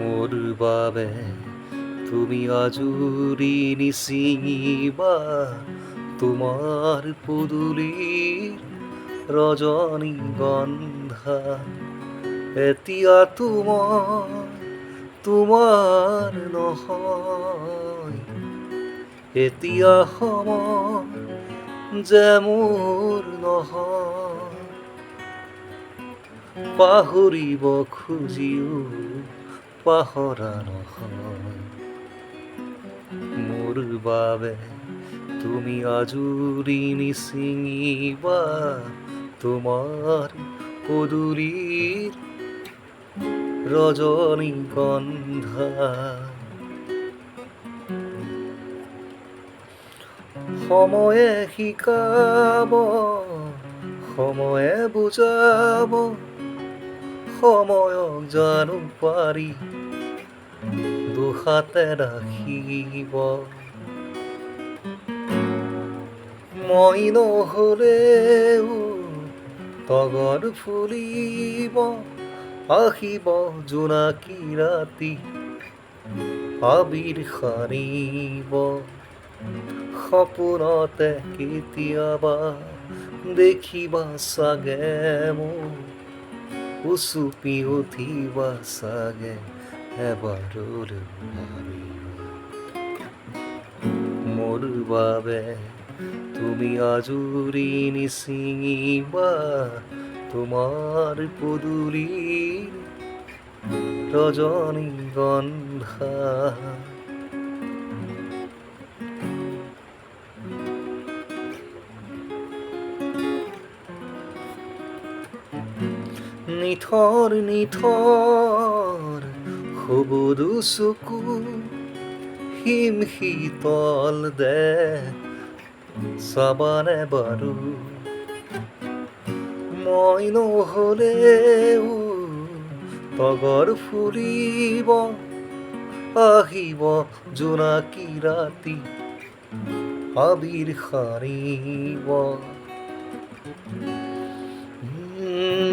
মোৰ বাবে তুমি আজুৰি নিচিঙিবা তোমাৰ পদূলিৰ ৰজনীগন্ধা এতিয়া তোমাৰ নহয় এতিয়া সময় যে মোৰ নহয় পাহৰিব খুজিও পাহৰা নহয় মোৰ বাবে তুমি আজুৰি নিচিঙিবা তোমাৰ পদূলিৰ ৰজনীগন্ধা সময়ে শিকাব সময়ে বুজাব সময়ক জানো পাৰি দুহাতে ৰাখিব মই নহলেও তগৰ ফুলিব আহিব জোনাকী ৰাতি আবিৰ সানিব সপোনতে কেতিয়াবা দেখিবা চাগে মোক উচুপি উঠিবা চাগে এবাৰলৈ ভাবিবা মোৰ বাবে তুমি আজুৰি নিচিঙিবা তোমাৰ পদূলিৰ ৰজনীগন্ধা নিথৰ নিথৰ সুবুদু চকু হিম শীতল দে চাবানে বাৰু মই নহলেও তগৰ ফুলিব আহিব জোনাকী ৰাতি আবিৰ সানিব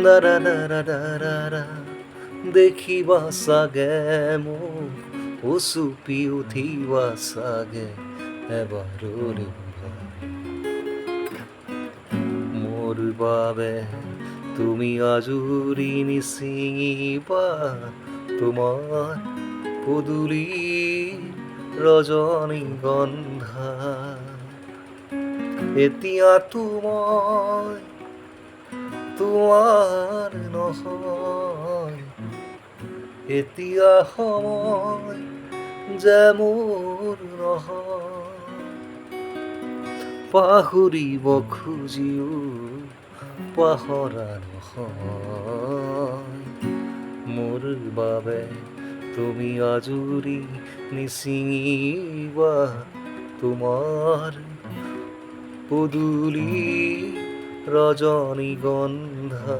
দাৰা দেখিবা চাগে মোক উচুপি উঠিবা চাগে এবাৰলৈ মোৰ বাবে তুমি আজুৰি নিচিঙিবা তোমাৰ পদূলিৰ ৰজনীগন্ধা এতিয়া তোমাৰ নহয় এতিয়া সময় যে মোৰ নহয় পাহৰিব খুজিও পাহৰা নহয় মোৰ বাবে তুমি আজুৰি নিচিঙিবা তোমাৰ পদূলিৰ ৰজনীগন্ধা